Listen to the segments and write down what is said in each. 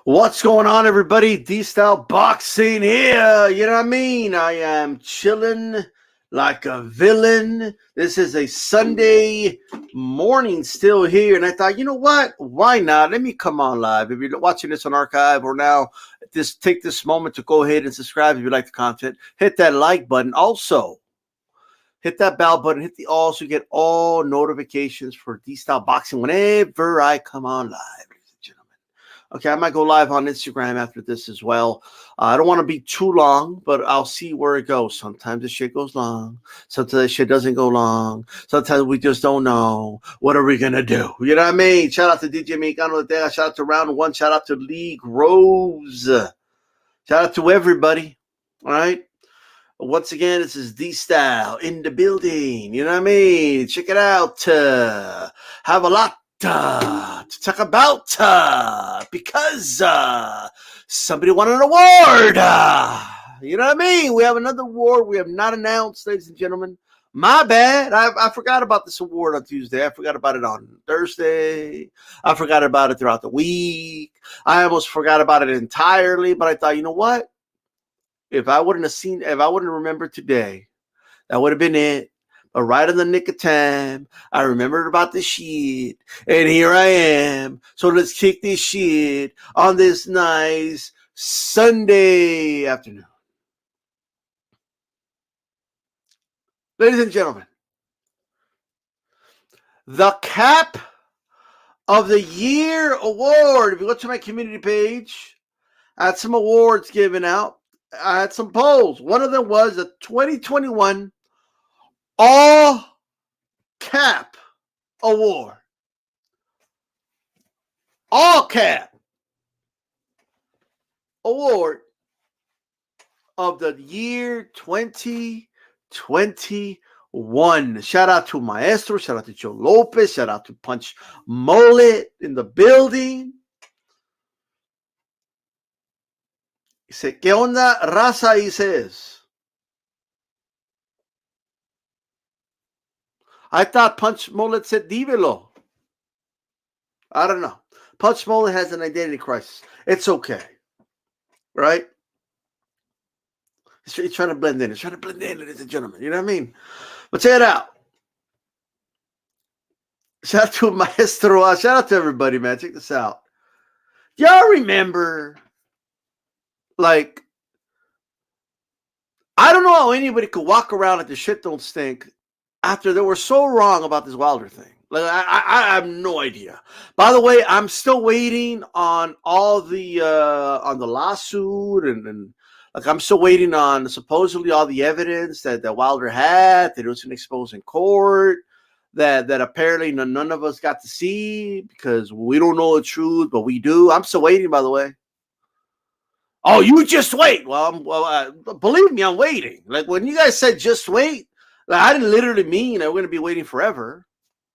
What's going on, everybody? D-Style Boxing here. You know what I mean? I am chilling like a villain. This is a Sunday morning still here. And I thought, you know what? Why not? Let me come on live. If you're watching this on archive or now, just take this moment to go ahead and subscribe if you like the content. Hit that like button. Also, hit that bell button. Hit the all so you get all notifications for D-Style Boxing whenever I come on live. Okay, I might go live on Instagram after this as well. I don't want to be too long, but I'll see where it goes. Sometimes the shit goes long. Sometimes the shit doesn't go long. Sometimes we just don't know. What are we going to do? You know what I mean? Shout out to DJ Mexicano de Shout out to Round One. Shout out to League Rose. Shout out to everybody. All right? Once again, this is D-Style in the building. You know what I mean? Check it out. Have a lot to talk about because somebody won an award. You know what I mean? We have another award we have not announced, ladies and gentlemen. My bad. I forgot about this award on Tuesday. I forgot about it on Thursday. I forgot about it throughout the week. I almost forgot about it entirely, but I thought, you know what? If I wouldn't remembered today, that would have been it. But right in the nick of time, I remembered about this shit, and here I am. So let's kick this shit on this nice Sunday afternoon. Ladies and gentlemen, the Cap of the Year award. If you go to my community page, I had some awards given out. I had some polls. One of them was the 2021 All Cap Award. All Cap Award of the year 2021. Shout out to Maestro. Shout out to Joe Lopez. Shout out to Punch Mullet in the building. Dice, ¿qué onda, raza? He says. I thought Punch Mullet said dímelo. I don't know. Punch Mullet has an identity crisis. It's okay. Right? He's trying to blend in. He's trying to blend in, ladies and gentlemen. You know what I mean? But check it out. Shout out to Maestro. Shout out to everybody, man. Check this out. Y'all remember, like, I don't know how anybody could walk around like the shit don't stink after they were so wrong about this Wilder thing. Like, I have no idea. By the way, I'm still waiting on all the lawsuit and like I'm still waiting on supposedly all the evidence that Wilder had that it was an expose in court that apparently none of us got to see because we don't know the truth, but we do. I'm still waiting, by the way. Oh, you just wait. Well, believe me, I'm waiting. Like when you guys said just wait, like I didn't literally mean we're going to be waiting forever.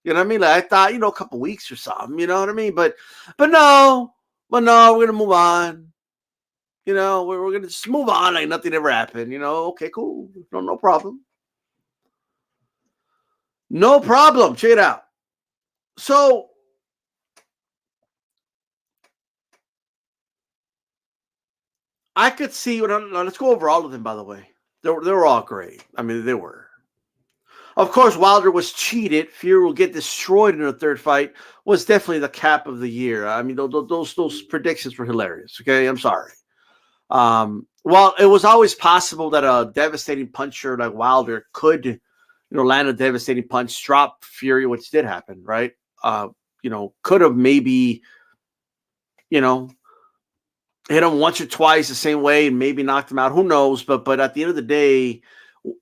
You know what I mean? Like I thought, a couple weeks or something. You know what I mean? But no, we're going to move on. We're going to just move on like nothing ever happened. Okay, cool. No problem. No problem. Check it out. So, I could see, let's go over all of them, by the way. They were all great. I mean, they were. Of course, Wilder was cheated. Fury will get destroyed in the third fight was definitely the cap of the year. I mean, those predictions were hilarious. Okay, I'm sorry. Well, it was always possible that a devastating puncher like Wilder could, land a devastating punch, drop Fury, which did happen, right? Could have maybe, hit him once or twice the same way and maybe knocked him out. Who knows? But at the end of the day,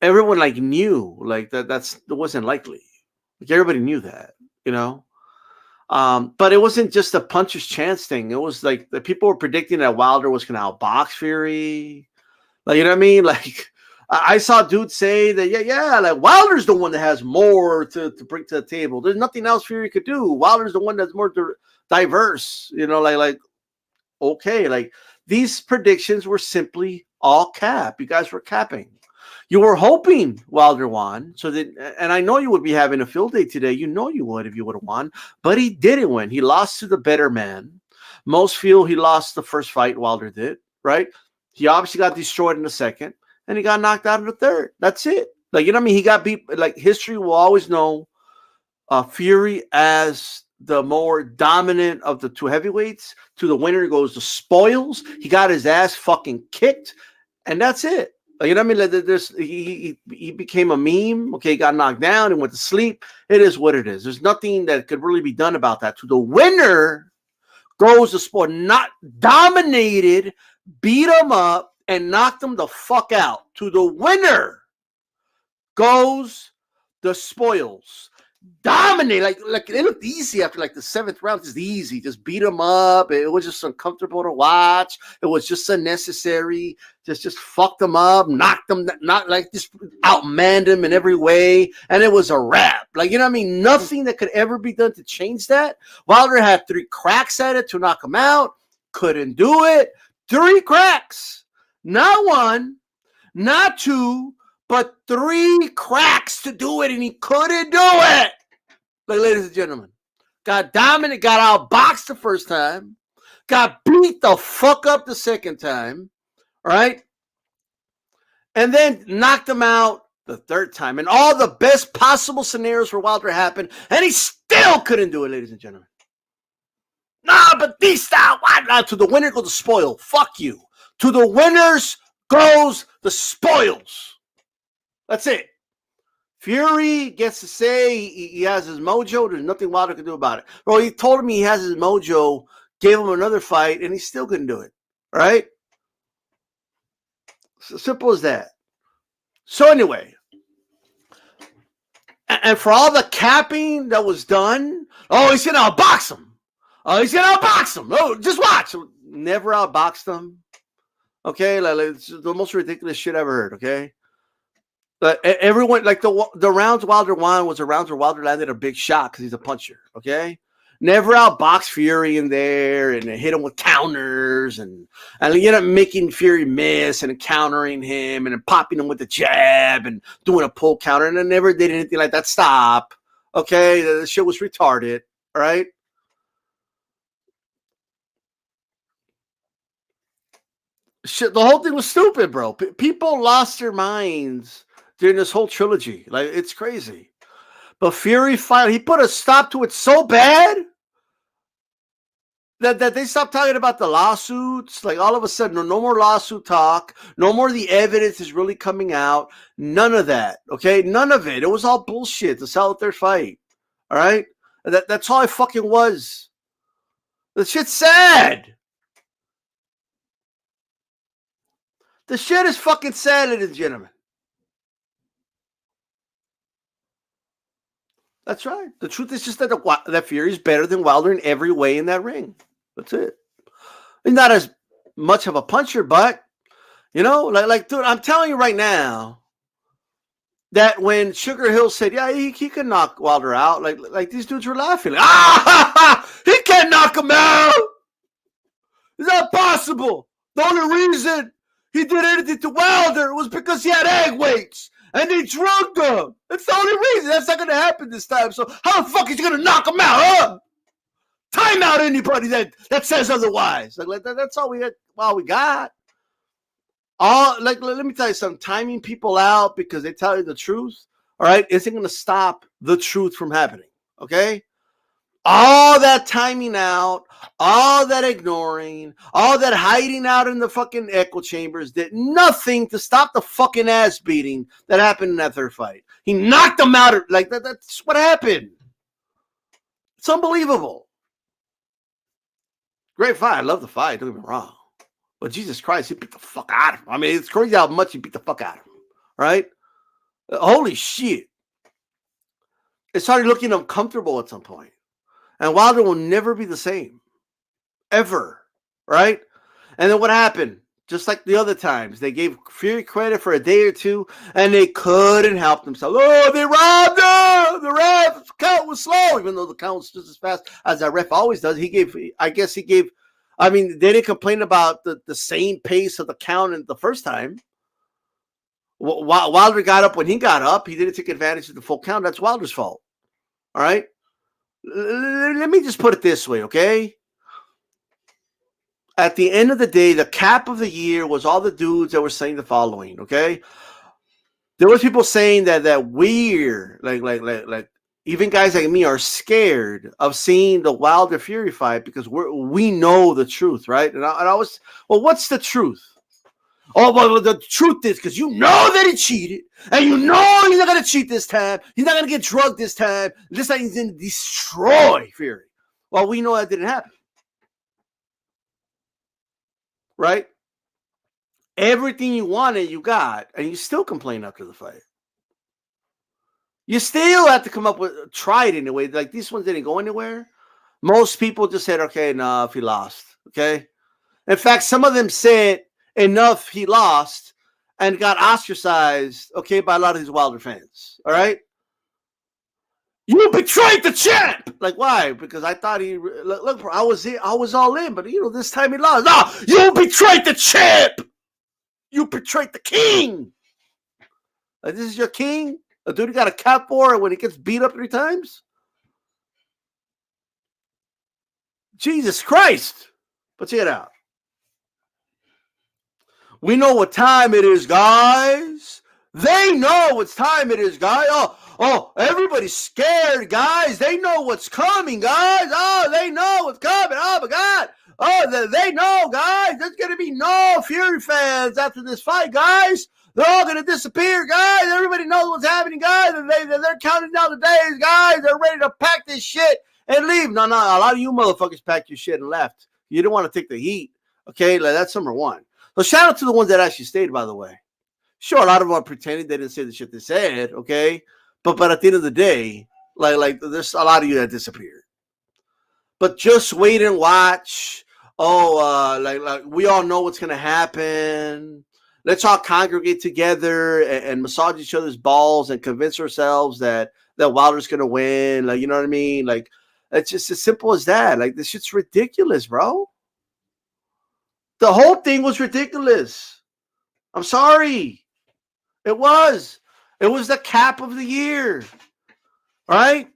everyone knew that wasn't likely. Like everybody knew that, but it wasn't just a puncher's chance thing. It was like the people were predicting that Wilder was going to outbox Fury. Like, you know what I mean? Like I saw dudes say that, yeah, like Wilder's the one that has more to bring to the table. There's nothing else Fury could do. Wilder's the one that's more diverse, like, okay, like these predictions were simply all cap. You guys were capping. You were hoping Wilder won, and I know you would be having a field day today. You know you would if you would have won, but he didn't win. He lost to the better man. Most feel he lost the first fight, Wilder did, right? He obviously got destroyed in the second, and he got knocked out in the third. That's it. Like, you know what I mean? He got beat. Like, history will always know Fury as the more dominant of the two heavyweights. To the winner goes the spoils. He got his ass fucking kicked, and that's it. Like, you know what I mean? Like, he became a meme. Okay, he got knocked down and went to sleep. It is what it is. There's nothing that could really be done about that. To the winner goes the spoil. Not dominated, beat him up, and knocked him the fuck out. To the winner goes the spoils. Dominate, like it looked easy after like the seventh round. Just easy, just beat him up. It was just uncomfortable to watch. It was just unnecessary. Just fucked him up, knocked him, not like just outmanned him in every way, and it was a wrap. Like, you know what I mean? Nothing that could ever be done to change that. Wilder had 3 cracks at it to knock him out, couldn't do it. 3 cracks, not 1, not 2. But 3 cracks to do it, and he couldn't do it. Like, ladies and gentlemen, got dominant, got outboxed the first time, got beat the fuck up the second time, right? And then knocked him out the third time. And all the best possible scenarios for Wilder happened, and he still couldn't do it, ladies and gentlemen. Nah, but these style, why not? To the winner goes the spoil. Fuck you. To the winners goes the spoils. That's it. Fury gets to say he has his mojo. There's nothing Wilder can do about it. Bro, he told him he has his mojo, gave him another fight, and he still couldn't do it. All right? So simple as that. So anyway, and for all the capping that was done, oh, he's going to outbox him. Oh, he's going to outbox him. Oh, just watch. Never outboxed him. Okay? Like, it's the most ridiculous shit I ever heard, okay? But everyone, like the rounds Wilder won was the rounds where Wilder landed a big shot because he's a puncher, okay? Never outboxed Fury in there and hit him with counters and you know, making Fury miss and countering him and popping him with the jab and doing a pull counter, and I never did anything like that. Stop, okay? The shit was retarded, all right? Shit, the whole thing was stupid, bro. People lost their minds during this whole trilogy. Like, it's crazy. But Fury finally, he put a stop to it so bad that they stopped talking about the lawsuits. Like, all of a sudden, no more lawsuit talk. No more the evidence is really coming out. None of that, okay? None of it. It was all bullshit to sell their fight, all right? That's all it fucking was. The shit's sad. The shit is fucking sad, ladies and gentlemen. That's right. The truth is just that Fury is better than Wilder in every way in that ring. That's it. He's not as much of a puncher, but, you know, like dude, I'm telling you right now that when Sugar Hill said, yeah, he can knock Wilder out, like these dudes were laughing. Like, he can't knock him out. It's not possible. The only reason he did anything to Wilder was because he had egg weights. And they drugged him. That's the only reason. That's not going to happen this time. So how the fuck is he going to knock him out, huh? Time out anybody that says otherwise. Like that's all we got. Let me tell you something. Timing people out because they tell you the truth, all right, isn't going to stop the truth from happening, okay? All that timing out, all that ignoring, all that hiding out in the fucking echo chambers did nothing to stop the fucking ass beating that happened in that third fight. He knocked him out. Like, that's what happened. It's unbelievable. Great fight. I love the fight. Don't get me wrong. But Jesus Christ, he beat the fuck out of him. I mean, it's crazy how much he beat the fuck out of him. Right? Holy shit. It started looking uncomfortable at some point. And Wilder will never be the same. Ever. Right? And then what happened? Just like the other times, they gave Fury credit for a day or two, and they couldn't help themselves. Oh, they robbed her! The ref count was slow, even though the count was just as fast as that ref always does. They didn't complain about the same pace of the count in the first time. Wilder got up when he got up. He didn't take advantage of the full count. That's Wilder's fault. All right? Let me just put it this way, okay? at the end of the day, the cap of the year was all the dudes that were saying the following. Okay, there was people saying that we're like even guys like me are scared of seeing the Wilder Fury fight because we know the truth, right? And I was, well, what's the truth? Oh, well, the truth is because you know that he cheated, and you know he's not going to cheat this time. He's not going to get drugged this time. This time he's going to destroy Fury. Well, we know that didn't happen, right? Everything you wanted, you got, and you still complain after the fight. You still have to come up with, try it anyway. Like, these ones didn't go anywhere. Most people just said, okay, enough, he lost. Okay. In fact, some of them said, enough, he lost, and got ostracized, okay, by a lot of these Wilder fans. All right. You betrayed the champ. Like, why? Because I thought he, look, I was all in, but this time he lost. No, you betrayed the champ. You betrayed the king. Like, this is your king? A dude who got a cap for when he gets beat up 3 times? Jesus Christ. But check it out. We know what time it is, guys. They know what time it is, guys. Oh, everybody's scared, guys. They know what's coming, guys. Oh, they know what's coming. Oh, my God. Oh, they know, guys. There's going to be no Fury fans after this fight, guys. They're all going to disappear, guys. Everybody knows what's happening, guys. They're counting down the days, guys. They're ready to pack this shit and leave. No, a lot of you motherfuckers packed your shit and left. You didn't want to take the heat. Okay, that's number one. So shout out to the ones that actually stayed, by the way. Sure, a lot of them are pretending they didn't say the shit they said, okay? But at the end of the day, like there's a lot of you that disappeared. But just wait and watch. Oh, like we all know what's gonna happen. Let's all congregate together and massage each other's balls and convince ourselves that Wilder's gonna win. Like, you know what I mean? Like, it's just as simple as that. Like, this shit's ridiculous, bro. The whole thing was ridiculous. I'm sorry. It was. It was the cap of the year. Right?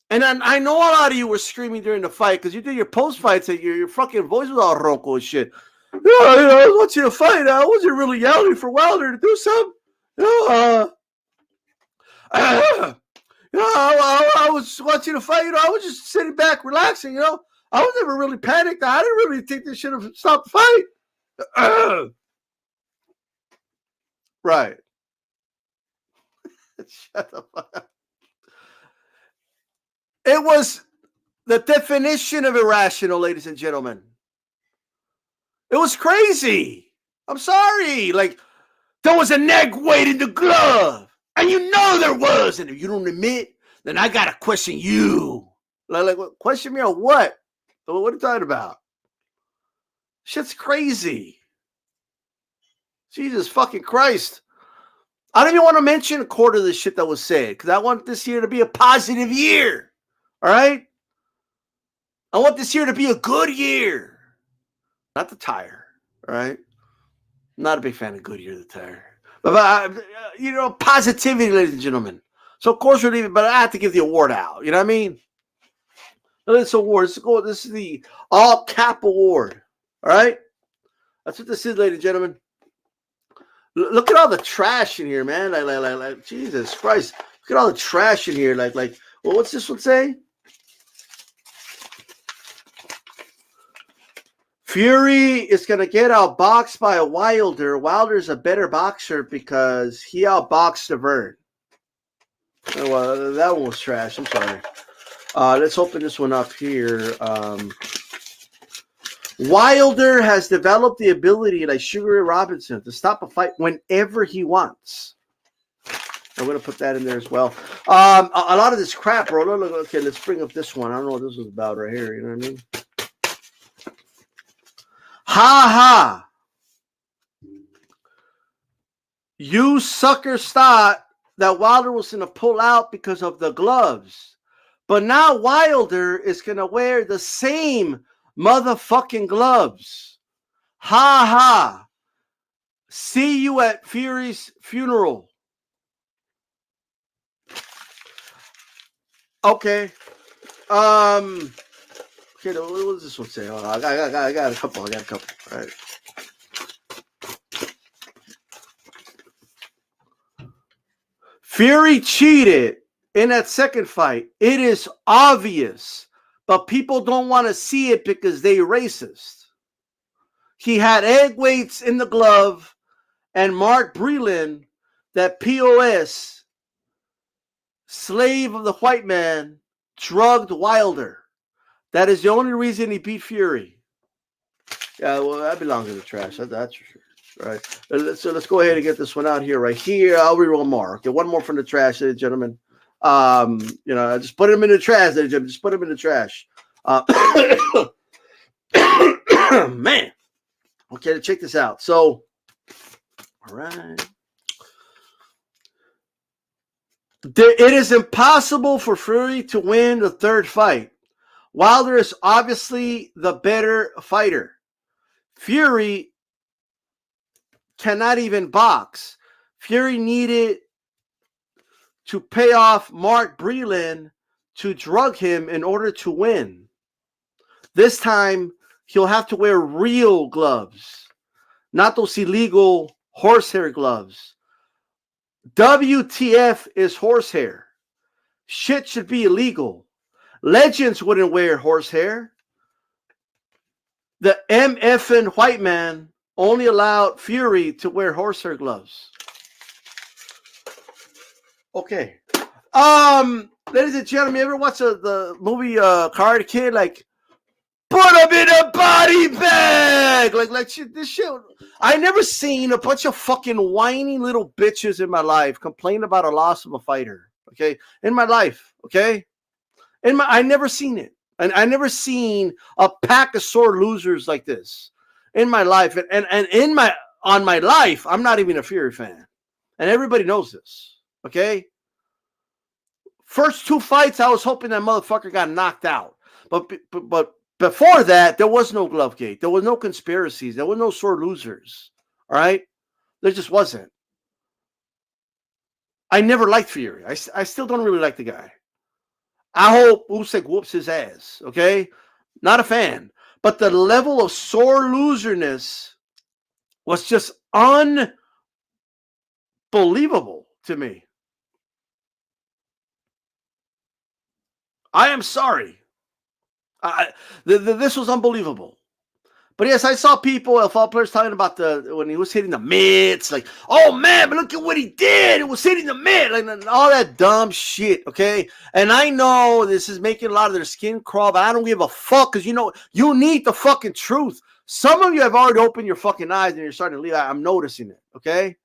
And I know a lot of you were screaming during the fight because you did your post fights and your fucking voice was all ronco and shit. I was watching a fight. I wasn't really yelling for Wilder to do something. I was watching a fight. I was just sitting back, relaxing. I was never really panicked. I didn't really think this should have stopped the fight. Right. Shut the fuck up. It was the definition of irrational, ladies and gentlemen. It was crazy. I'm sorry. Like, there was a neck weight in the glove. And you know there was. And if you don't admit, then I got to question you. Like, question me on what? What are you talking about? Shit's crazy. Jesus fucking Christ. I don't even want to mention a quarter of the shit that was said because I want this year to be a positive year. All right? I want this year to be a good year. Not the tire. All right? I'm not a big fan of Goodyear, the tire. But positivity, ladies and gentlemen. So, of course, we're leaving, but I have to give the award out. You know what I mean? This award, this is the All Cap Award. All right? That's what this is, ladies and gentlemen. Look at all the trash in here, man. Like, Jesus Christ. Look at all the trash in here. Like, well, what's this one say? Fury is going to get outboxed by a Wilder. Wilder's a better boxer because he outboxed Severn. Oh, well, that one was trash. I'm sorry. Let's open this one up here. Wilder has developed the ability, like Sugar Ray Robinson, to stop a fight whenever he wants. I'm going to put that in there as well. A lot of this crap, bro. Look, okay, let's bring up this one. I don't know what this was about right here. You know what I mean? Ha ha. You suckers thought that Wilder was going to pull out because of the gloves. But now Wilder is going to wear the same motherfucking gloves. Ha ha. See you at Fury's funeral. Okay. Okay, what does this one say? I got a couple. All right. Fury cheated in that second fight. It is obvious, but people don't want to see it because they racist. He had egg weights in the glove, and Mark Breland, that POS, slave of the white man, drugged Wilder. That is the only reason he beat Fury. Yeah, well, that belongs in the trash. That's for sure. Right. So let's go ahead and get this one out here. Right here, I'll read one more. Okay, one more from the trash, ladies and gentlemen. Just put them in the trash, ladies and gentlemen. Just put them in the trash. Man. Okay, check this out. So, all right. It is impossible for Fury to win the third fight. Wilder is obviously the better fighter. Fury cannot even box. Fury needed to pay off Mark Breland to drug him in order to win. This time, he'll have to wear real gloves, not those illegal horsehair gloves. WTF is horsehair. Shit should be illegal. Legends wouldn't wear horsehair. The MFN white man only allowed Fury to wear horsehair gloves. Okay. Ladies and gentlemen, you ever watch the movie Karate Kid? Like, put him in a body bag! Like shit, this shit. I never seen a bunch of fucking whiny little bitches in my life complain about a loss of a fighter. Okay? In my life. Okay? I never seen it. And I never seen a pack of sore losers like this in my life. And on my life, I'm not even a Fury fan. And everybody knows this. Okay? First two fights, I was hoping that motherfucker got knocked out. But before that, there was no glove gate. There was no conspiracies. There was no sore losers. All right? There just wasn't. I never liked Fury. I still don't really like the guy. I hope Usyk whoops his ass, okay? Not a fan. But the level of sore loserness was just unbelievable to me. I am sorry. This was unbelievable. But yes, I saw people, NFL players, talking about when he was hitting the mitts, like, oh man, but look at what he did. It was hitting the mitt, and all that dumb shit, okay? And I know this is making a lot of their skin crawl, but I don't give a fuck, because you need the fucking truth. Some of you have already opened your fucking eyes and you're starting to leave. I'm noticing it, okay?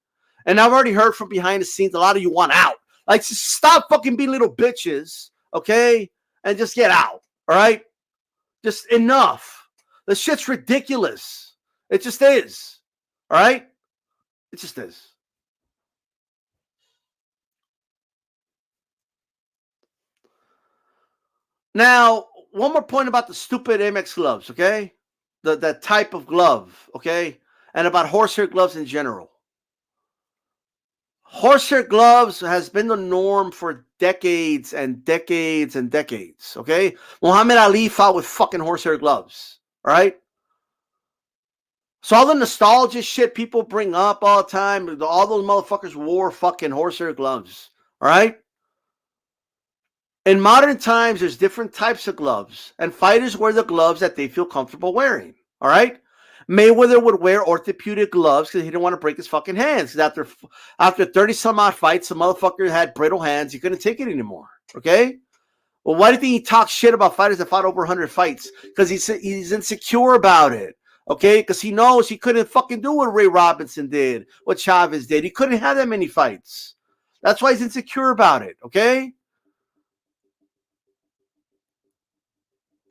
And I've already heard from behind the scenes, a lot of you want out. Like, stop fucking being little bitches, okay? And just get out, all right? Just enough. This shit's ridiculous. It just is. All right? It just is. Now, one more point about the stupid MX gloves, okay? That type of glove, okay? And about horsehair gloves in general. Horsehair gloves has been the norm for decades and decades and decades, okay? Muhammad Ali fought with fucking horsehair gloves. All right. So all the nostalgia shit people bring up all the time, all those motherfuckers wore fucking horsehair gloves. All right. In modern times, there's different types of gloves, and fighters wear the gloves that they feel comfortable wearing. All right. Mayweather would wear orthopedic gloves because he didn't want to break his fucking hands. After 30 some odd fights, the motherfucker had brittle hands. He couldn't take it anymore. Okay. Well, why do you think he talks shit about fighters that fought over 100 fights? Because he's insecure about it, okay? Because he knows he couldn't fucking do what Ray Robinson did, what Chavez did. He couldn't have that many fights. That's why he's insecure about it, okay?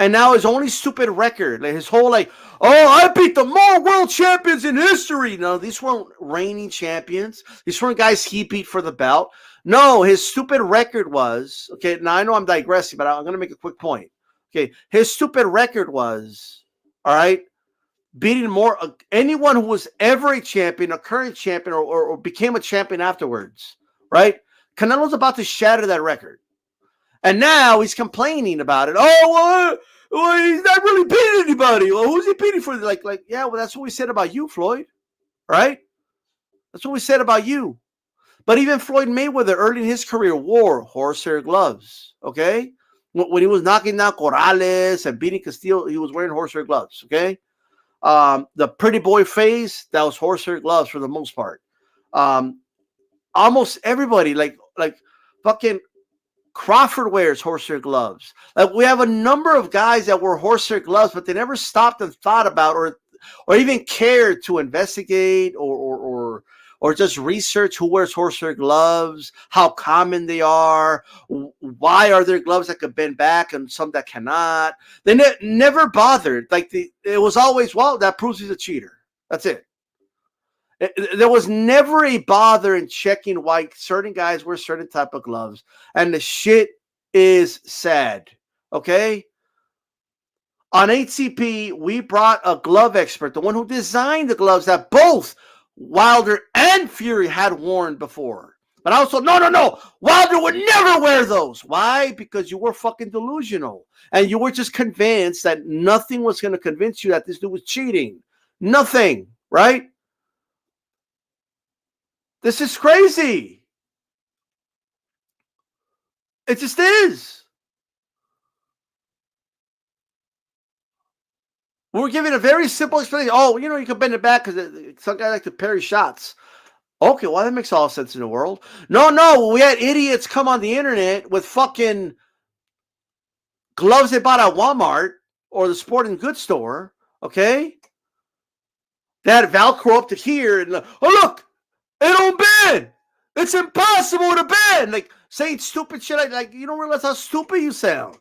And now his only stupid record, like his whole oh, I beat the more world champions in history. No, these weren't reigning champions. These weren't guys he beat for the belt. No, his stupid record was, okay, now I know I'm digressing, but I'm going to make a quick point. Okay, his stupid record was, all right, beating anyone who was ever a champion, a current champion, or became a champion afterwards, right? Canelo's about to shatter that record. And now he's complaining about it. Oh, Well, he's not really beating anybody. Well, who's he beating for? Yeah, well, that's what we said about you, Floyd. Right? That's what we said about you. But even Floyd Mayweather, early in his career, wore horsehair gloves. Okay? When he was knocking down Corrales and beating Castillo, he was wearing horsehair gloves. Okay? The pretty boy phase, that was horsehair gloves for the most part. Almost everybody, like fucking Crawford wears horsehair gloves. Like we have a number of guys that wear horsehair gloves, but they never stopped and thought about or even cared to investigate or just research who wears horsehair gloves, how common they are, why are there gloves that could bend back and some that cannot. They never bothered. It was always, well, that proves he's a cheater. That's it. There was never a bother in checking why certain guys wear certain type of gloves, and the shit is sad. Okay, on HCP we brought a glove expert, the one who designed the gloves that both Wilder and Fury had worn before. But also, no, Wilder would never wear those. Why? Because you were fucking delusional, and you were just convinced that nothing was going to convince you that this dude was cheating. Nothing, right? This is crazy. It just is. We're giving a very simple explanation. Oh, you can bend it back because some guy like to parry shots. Okay, well, that makes all sense in the world. No, we had idiots come on the internet with fucking gloves they bought at Walmart or the sporting goods store, okay? They had Velcro up to here, and look, it don't bend. It's impossible to bend. Like, saying stupid shit like you don't realize how stupid you sound.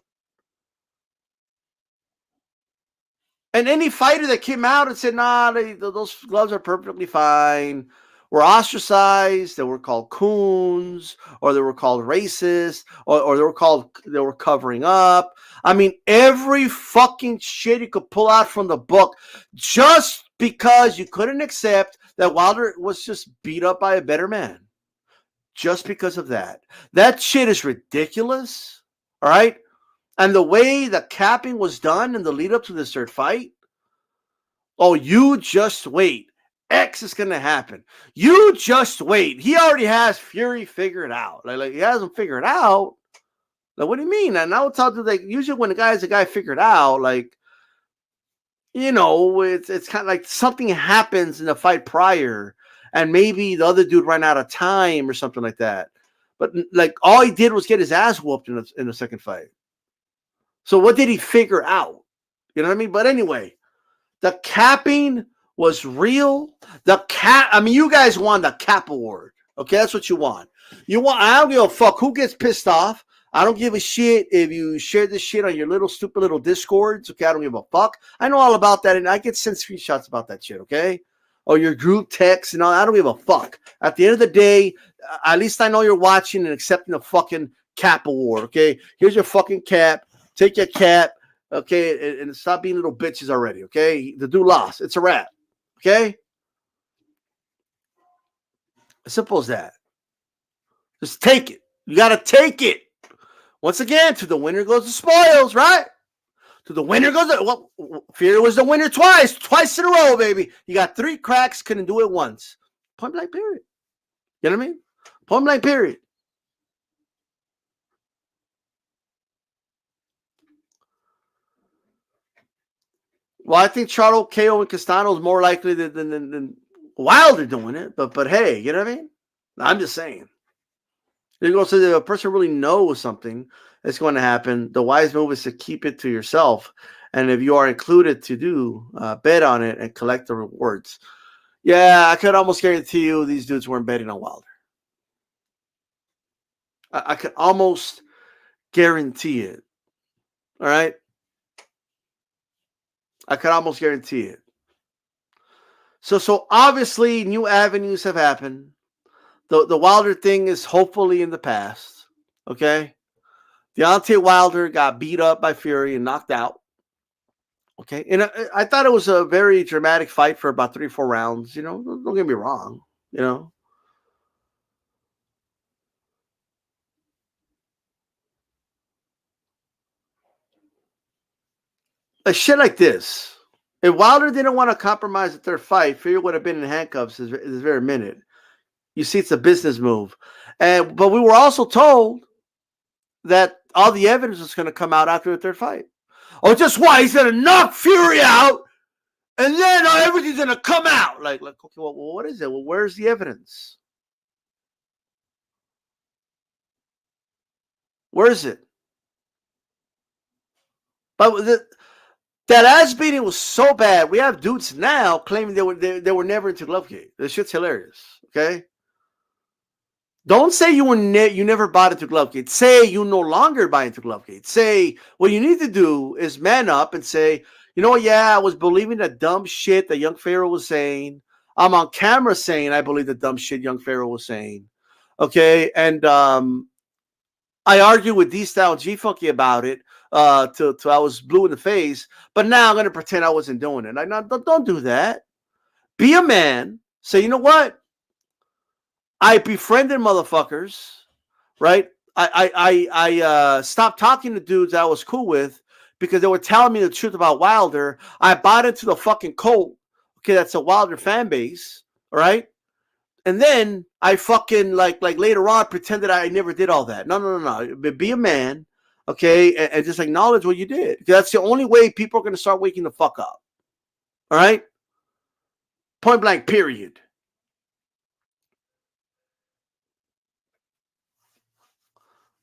And any fighter that came out and said, nah, those gloves are perfectly fine, were ostracized, they were called coons, or they were called racist, or they were covering up. I mean, every fucking shit you could pull out from the book just because you couldn't accept that Wilder was just beat up by a better man. Just because of that. That shit is ridiculous. All right? And the way the capping was done in the lead up to this third fight, oh, you just wait. X is going to happen. You just wait. He already has Fury figured out. Like he hasn't figured out. Like, what do you mean? And I would tell you, like, usually when a guy figured out, like, it's kind of like something happens in the fight prior, and maybe the other dude ran out of time or something like that. But like all he did was get his ass whooped in the second fight. So what did he figure out? You know what I mean? But anyway, the capping was real. You guys won the cap award. Okay, that's what you want. I don't give a fuck who gets pissed off. I don't give a shit if you share this shit on your little stupid little discords. Okay, I don't give a fuck. I know all about that, and I get sent screenshots about that shit. Okay, or your group text and all. I don't give a fuck. At the end of the day, at least I know you're watching and accepting the fucking cap award. Okay, here's your fucking cap. Take your cap. Okay, and stop being little bitches already. Okay, the dude lost. It's a wrap. Okay, as simple as that. Just take it. You gotta take it. Once again, to the winner goes the spoils, right? To the winner goes Fury was the winner twice in a row, baby. You got 3 cracks, couldn't do it once. Point blank, period. You know what I mean? Point blank, period. Well, I think Charlo, KO, and Castano is more likely than Wilder doing it. But hey, you know what I mean? I'm just saying. You go say that a person really knows something that's going to happen. The wise move is to keep it to yourself. And if you are included to do, bet on it and collect the rewards. Yeah, I could almost guarantee you these dudes weren't betting on Wilder. I could almost guarantee it. All right? I could almost guarantee it. So obviously new avenues have happened. The Wilder thing is hopefully in the past. Okay? Deontay Wilder got beat up by Fury and knocked out. Okay, and I thought it was a very dramatic fight for about 3 or 4 rounds. Don't get me wrong. You know, A shit like this. If Wilder didn't want to compromise the third fight, Fury would have been in handcuffs this very minute. You see, it's a business move. But we were also told that all the evidence was going to come out after the third fight. Oh, just why? He's going to knock Fury out, and then everything's going to come out. Like, okay, well, what is it? Well, where's the evidence? Where is it? But that ass beating was so bad. We have dudes now claiming they were never into Glovegate. This shit's hilarious. Okay. Don't say you never bought into Glovegate. Say you no longer buy into Glovegate. Say what you need to do is man up and say, you know what? Yeah, I was believing the dumb shit that young Pharaoh was saying. I'm on camera saying I believe the dumb shit young Pharaoh was saying. Okay, and I argued with D-Style and G-Funky about it till I was blue in the face. But now I'm gonna pretend I wasn't doing it. Don't do that. Be a man. Say, you know what? I befriended motherfuckers, right? I stopped talking to dudes that I was cool with because they were telling me the truth about Wilder. I bought into the fucking cult. Okay, that's a Wilder fan base, all right? And then I fucking like later on pretended I never did all that. No. Be a man, okay, and just acknowledge what you did. That's the only way people are going to start waking the fuck up. All right? Point blank, period.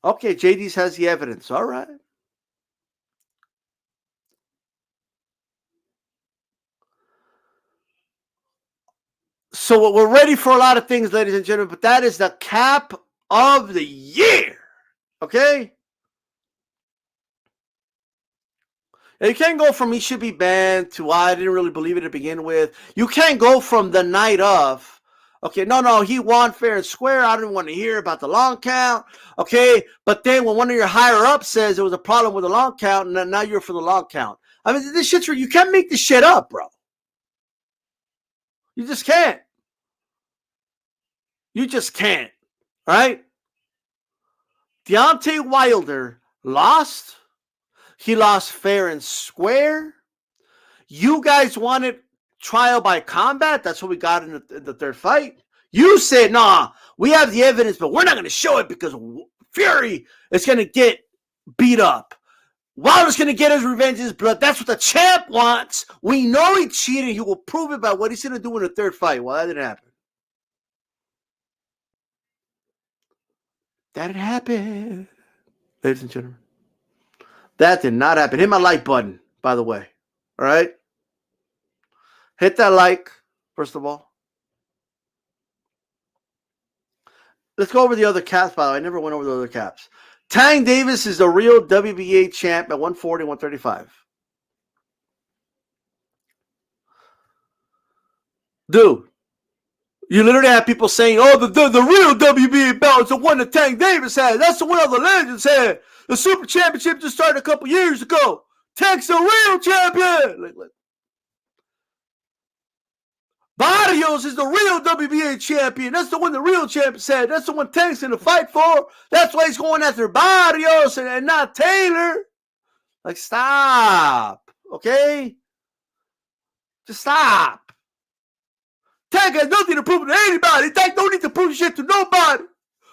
Okay, JD's has the evidence. All right. So we're ready for a lot of things, ladies and gentlemen, but that is the cap of the year. Okay? And you can't go from he should be banned to I didn't really believe it to begin with. You can't go from the night of. Okay, no, he won fair and square. I didn't want to hear about the long count. Okay, but then when one of your higher ups says there was a problem with the long count, and now you're for the long count. I mean, this shit's you can't make this shit up, bro. You just can't. You just can't. All right? Deontay Wilder lost. He lost fair and square. You guys wanted trial by combat. That's what we got in the third fight. You said, nah, we have the evidence, but we're not going to show it because Fury is going to get beat up. Wilder's going to get his revenge in his blood. That's what the champ wants. We know he cheated. He will prove it by what he's going to do in the third fight. Well, that didn't happen. That didn't happen. Ladies and gentlemen. That did not happen. Hit my like button, by the way. All right? Hit that like, first of all. Let's go over the other caps, by the way. I never went over the other caps. Tank Davis is the real WBA champ at 140, 135. Dude, you literally have people saying, oh, the real WBA belt is the one that Tank Davis had. That's the one all the legends had. The Super Championship just started a couple years ago. Tank's the real champion. Barrios is the real WBA champion. That's the one the real champion said. That's the one Tank's in the fight for. That's why he's going after Barrios and not Taylor. Like, stop. Okay? Just stop. Tank has nothing to prove to anybody. Tank don't need to prove shit to nobody.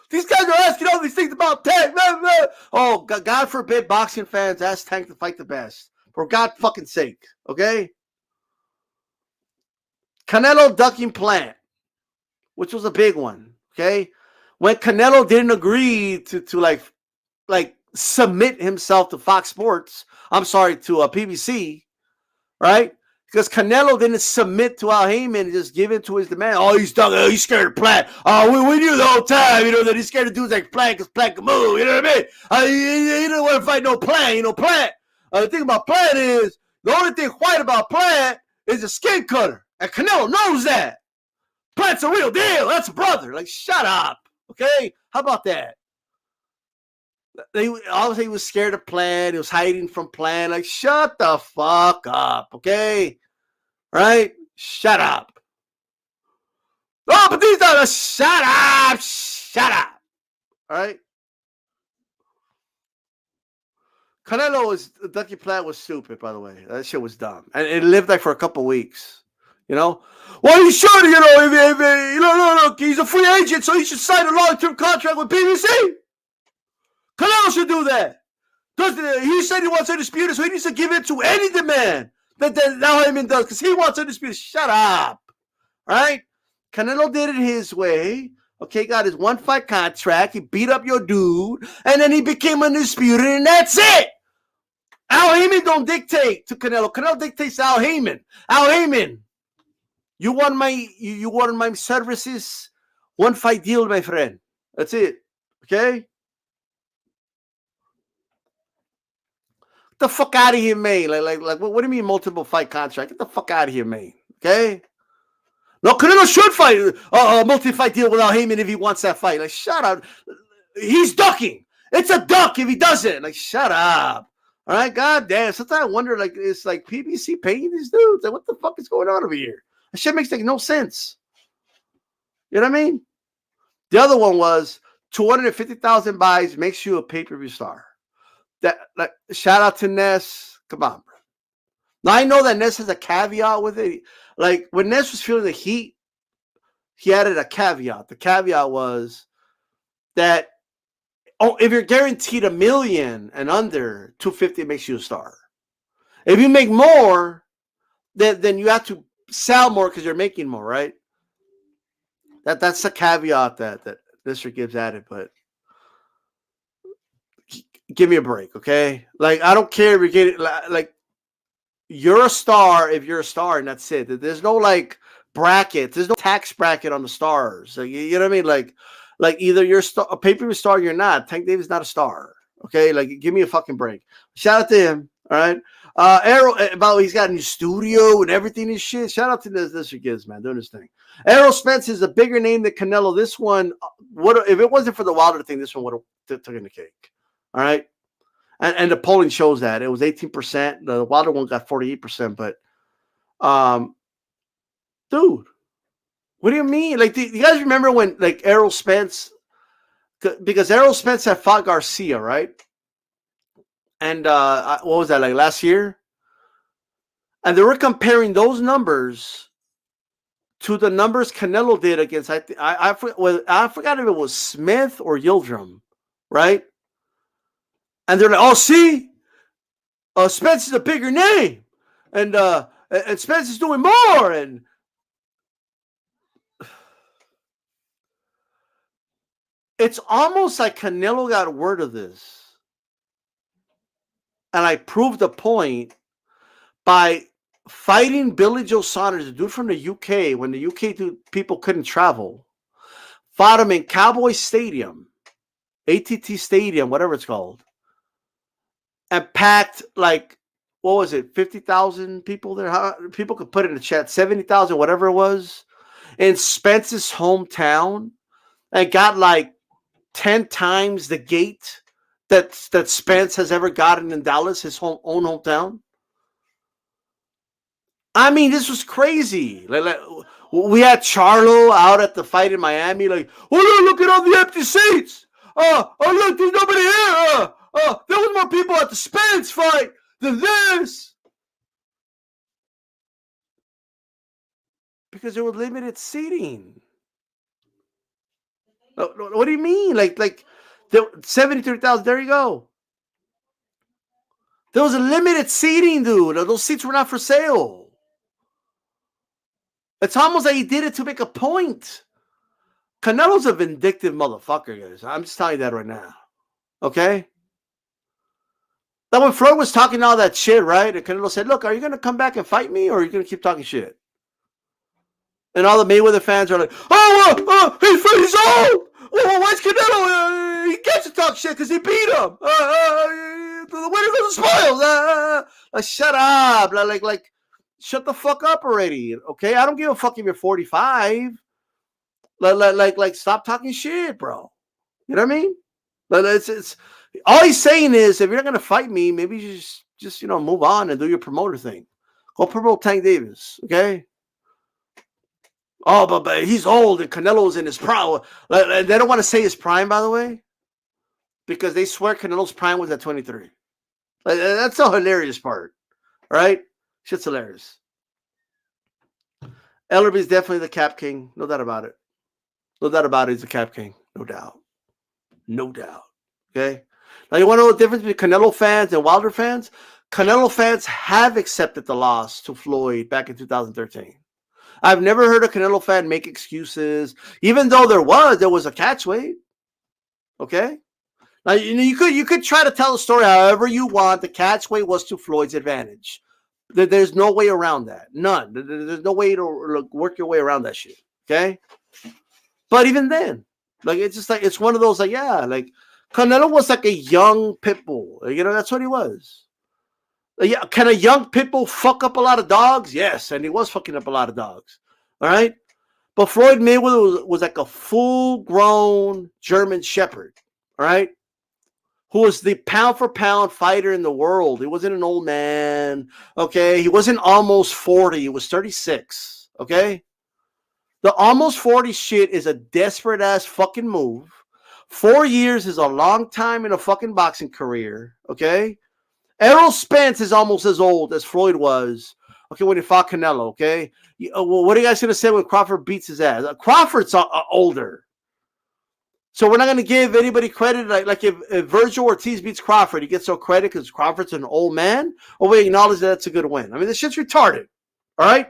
These guys are asking all these things about Tank. Blah, blah. Oh, God forbid boxing fans ask Tank to fight the best. For God fucking sake. Okay? Canelo ducking Plant, which was a big one. Okay? When Canelo didn't agree to like submit himself to Fox Sports, I'm sorry, to PBC, right? Because Canelo didn't submit to Al Heyman and just give in to his demand. Oh, he's scared of Plant. Oh, we knew the whole time, that he's scared of dudes like Plant because Plant can move. You know what I mean? He didn't want to fight no Plant. Plant. The thing about Plant is, the only thing white about Plant is a skin cutter. And Canelo knows that. Plant's a real deal. That's a brother. Like, shut up. Okay? How about that? Obviously, he was scared of Plant. He was hiding from Plant. Like, shut the fuck up. Okay? Right? Shut up. Oh, but these are shut up. Shut up. All right? Canelo was Ducky Platt was stupid, by the way. That shit was dumb, and it lived like for a couple weeks. You know, well, he should. You know, if you know, look, he's a free agent, so he should sign a long-term contract with PBC. Canelo should do that. He said he wants undisputed, so he needs to give it to any demand that now Heyman does, because he wants undisputed. Shut up, right? Canelo did it his way. Okay, got his one-fight contract. He beat up your dude, and then he became undisputed, and that's it. Al Heyman don't dictate to Canelo. Canelo dictates to Al Heyman. Al Heyman, you want my services? One fight deal, my friend. That's it. Okay? Get the fuck out of here, man. Like, what do you mean multiple fight contract? Get the fuck out of here, man. Okay? No, Canelo should fight a multi-fight deal with Al Heyman if he wants that fight. Like, shut up. He's ducking. It's a duck if he doesn't. Like, shut up. All right, god damn. Sometimes I wonder, like, it's like PBC paying these dudes. Like, what the fuck is going on over here? That shit makes like no sense. You know what I mean? The other one was 250,000 buys makes you a pay-per-view star. That, like, shout out to Ness. Come on, bro. Now I know that Ness has a caveat with it. Like, when Ness was feeling the heat, he added a caveat. The caveat was that if you're guaranteed $1 million and under, 250 makes you a star. If you make more, then you have to sell more because you're making more, right? That's the caveat that District gives at it, but give me a break, okay? Like, I don't care if you're getting, like, you're a star if you're a star, and that's it. There's no, like, bracket. There's no tax bracket on the stars. Like, you know what I mean? Like either you're a pay-per-view star or you're not. Tank Davis is not a star. Okay? Like, give me a fucking break. Shout out to him. All right? Errol, about he's got a new studio and everything and shit. Shout out to this gives, man, doing his thing. Errol Spence is a bigger name than Canelo. This one, if it wasn't for the Wilder thing, this one would have taken the cake. All right? And the polling shows that. It was 18%. The Wilder one got 48%. But, dude, what do you mean? Like, do you guys remember when, like, Errol Spence, because Errol Spence had fought Garcia, right? And what was that, like last year? And they were comparing those numbers to the numbers Canelo did against, I forgot if it was Smith or Yildirim, right? And they're like, oh, see, Spence is a bigger name, and Spence is doing more, and it's almost like Canelo got word of this. And I proved the point by fighting Billy Joe Saunders, a dude from the UK, when the UK people couldn't travel. Fought him in Cowboy Stadium, ATT Stadium, whatever it's called. And packed, like, what was it, 50,000 people there? People could put it in the chat, 70,000, whatever it was, in Spence's hometown. And got like 10 times the gate that Spence has ever gotten in Dallas, his own hometown. I mean, this was crazy. Like we had Charlo out at the fight in Miami, like, oh, look at all the empty seats. Oh, look, there's nobody here. There was more people at the Spence fight than this. Because there was limited seating. What do you mean? Like 73,000. There you go. There was a limited seating, dude. Those seats were not for sale. It's almost like he did it to make a point. Canelo's a vindictive motherfucker, guys. I'm just telling you that right now. Okay? Now, when Floyd was talking all that shit, right? And Canelo said, look, are you going to come back and fight me, or are you going to keep talking shit? And all the Mayweather fans are like, he's old. Oh, why's Canelo? He gets to talk shit because he beat him. The winners of the spoils. Like, shut up. Like, shut the fuck up already. Okay? I don't give a fuck if you're 45. Like, stop talking shit, bro. You know what I mean? It's all he's saying is, if you're not gonna fight me, maybe you just move on and do your promoter thing. Go promote Tank Davis, okay? Oh, but he's old and Canelo's in his prime. They don't want to say his prime, by the way, because they swear Canelo's prime was at 23. That's the hilarious part. All right? Shit's hilarious. Ellerby's definitely the Cap King. No doubt about it. No doubt about it. He's the Cap King. No doubt. No doubt. Okay? Now, you want to know the difference between Canelo fans and Wilder fans? Canelo fans have accepted the loss to Floyd back in 2013. I've never heard a Canelo fan make excuses, even though there was a catch weight. Okay? Now, you could try to tell the story however you want. The catch weight was to Floyd's advantage. There's no way around that. None. There's no way to work your way around that shit. Okay? But even then, like, it's just like, it's one of those, like, yeah, like, Canelo was like a young pit bull. You know, that's what he was. Yeah, can a young pit bull fuck up a lot of dogs? Yes, and he was fucking up a lot of dogs. All right? But Floyd Mayweather was like a full-grown German Shepherd. All right? Who was the pound-for-pound fighter in the world. He wasn't an old man. Okay? He wasn't almost 40. He was 36. Okay? The almost 40 shit is a desperate-ass fucking move. 4 years is a long time in a fucking boxing career. Okay? Errol Spence is almost as old as Floyd was, okay, when he fought Canelo, okay? Well, what are you guys going to say when Crawford beats his ass? Crawford's older. So we're not going to give anybody credit. Like if Virgil Ortiz beats Crawford, he gets no credit because Crawford's an old man, or we acknowledge that that's a good win. I mean, this shit's retarded, all right?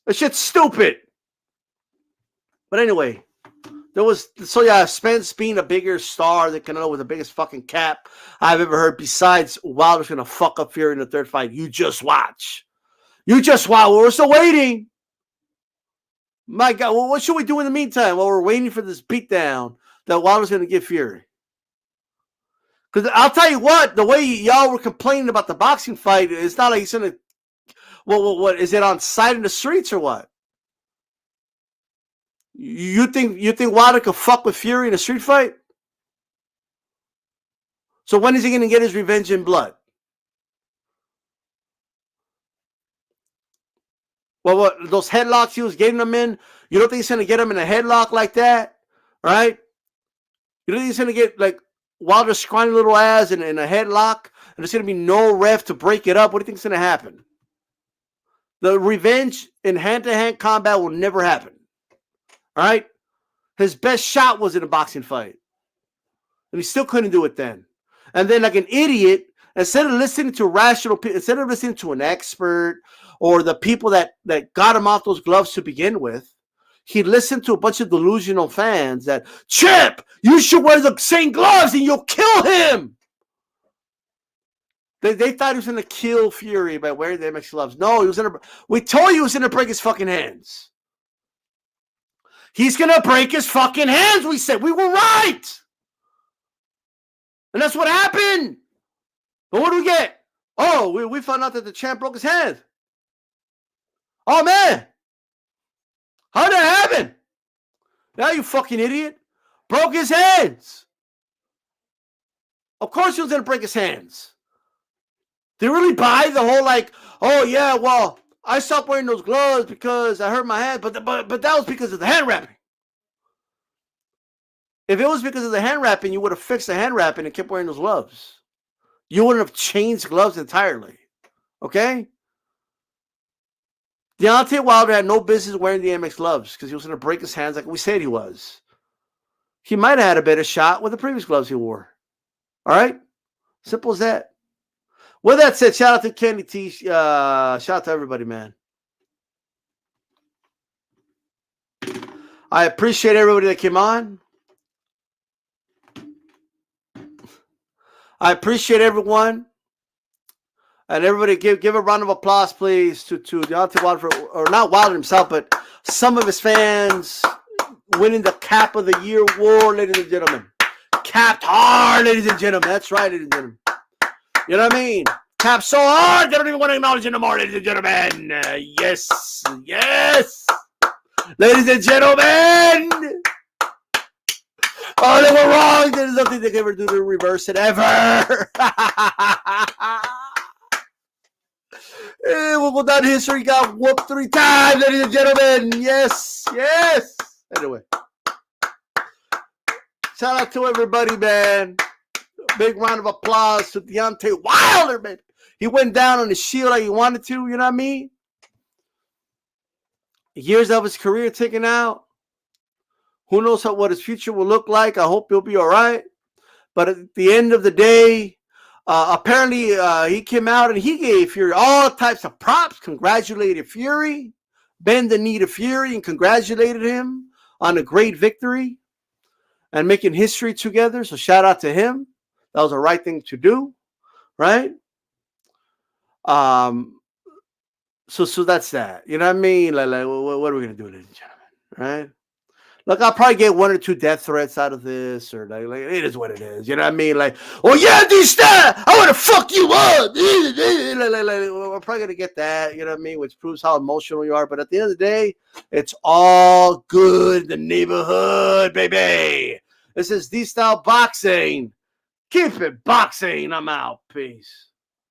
This shit's stupid. But anyway, Spence being a bigger star than Canelo with the biggest fucking cap I've ever heard. Besides, Wilder's gonna fuck up Fury in the third fight. You just watch. You just watch. We're still waiting. My God, well, what should we do in the meantime while we're waiting for this beatdown that Wilder's gonna give Fury? Because I'll tell you what, the way y'all were complaining about the boxing fight, it's not like he's gonna. What is it on sight in the streets or what? You think Wilder could fuck with Fury in a street fight? So when is he going to get his revenge in blood? Well, what those headlocks he was getting them in, you don't think he's going to get him in a headlock like that? Right? You don't think he's going to get like Wilder's scrawny little ass in a headlock and there's going to be no ref to break it up? What do you think is going to happen? The revenge in hand-to-hand combat will never happen. All right? His best shot was in a boxing fight. And he still couldn't do it then. And then like an idiot, instead of listening to instead of listening to an expert or the people that got him off those gloves to begin with, he listened to a bunch of delusional fans that, Chip, you should wear the same gloves and you'll kill him. They thought he was going to kill Fury by wearing the MX gloves. No, we told you he was going to break his fucking hands. He's going to break his fucking hands, we said. We were right. And that's what happened. But what do we get? Oh, we found out that the champ broke his hand. Oh, man. How did that happen? Now you fucking idiot. Broke his hands. Of course he was going to break his hands. Did you really buy the whole like, oh, yeah, well, I stopped wearing those gloves because I hurt my hand, but that was because of the hand wrapping. If it was because of the hand wrapping, you would have fixed the hand wrapping and kept wearing those gloves. You wouldn't have changed gloves entirely. Okay? Deontay Wilder had no business wearing the MX gloves because he was going to break his hands like we said he was. He might have had a better shot with the previous gloves he wore. All right? Simple as that. With that said, shout out to Kenny T. Shout out to everybody, man. I appreciate everybody that came on. I appreciate everyone. And everybody give a round of applause, please, to Deontay Wilder, or not Wilder himself, but some of his fans winning the Cap of the Year award, ladies and gentlemen. Capped hard, ladies and gentlemen. That's right, ladies and gentlemen. You know what I mean? Capped so hard, they don't even want to acknowledge it anymore, ladies and gentlemen. Yes. Yes. Ladies and gentlemen. Oh, they were wrong. There's nothing they can ever do to reverse it ever. We'll go down history. Got whooped 3 times, ladies and gentlemen. Yes. Yes. Anyway. Shout out to everybody, man. Big round of applause to Deontay Wilder, baby. He went down on the shield like he wanted to, you know what I mean? Years of his career taken out. Who knows what his future will look like? I hope he'll be all right. But at the end of the day, apparently he came out and he gave Fury all types of props, congratulated Fury, bent the knee to Fury and congratulated him on a great victory and making history together. So shout out to him. That was the right thing to do, right? So that's that. You know what I mean? Like what are we gonna do, ladies and gentlemen? Right? Look, I'll probably get 1 or 2 death threats out of this, or like it is what it is. You know what I mean? Like, oh yeah, D-Stat, I want to fuck you up. We're probably gonna get that. You know what I mean? Which proves how emotional you are. But at the end of the day, it's all good in the neighborhood, baby. This is D-Style Boxing. Keep it boxing. I'm out. Peace.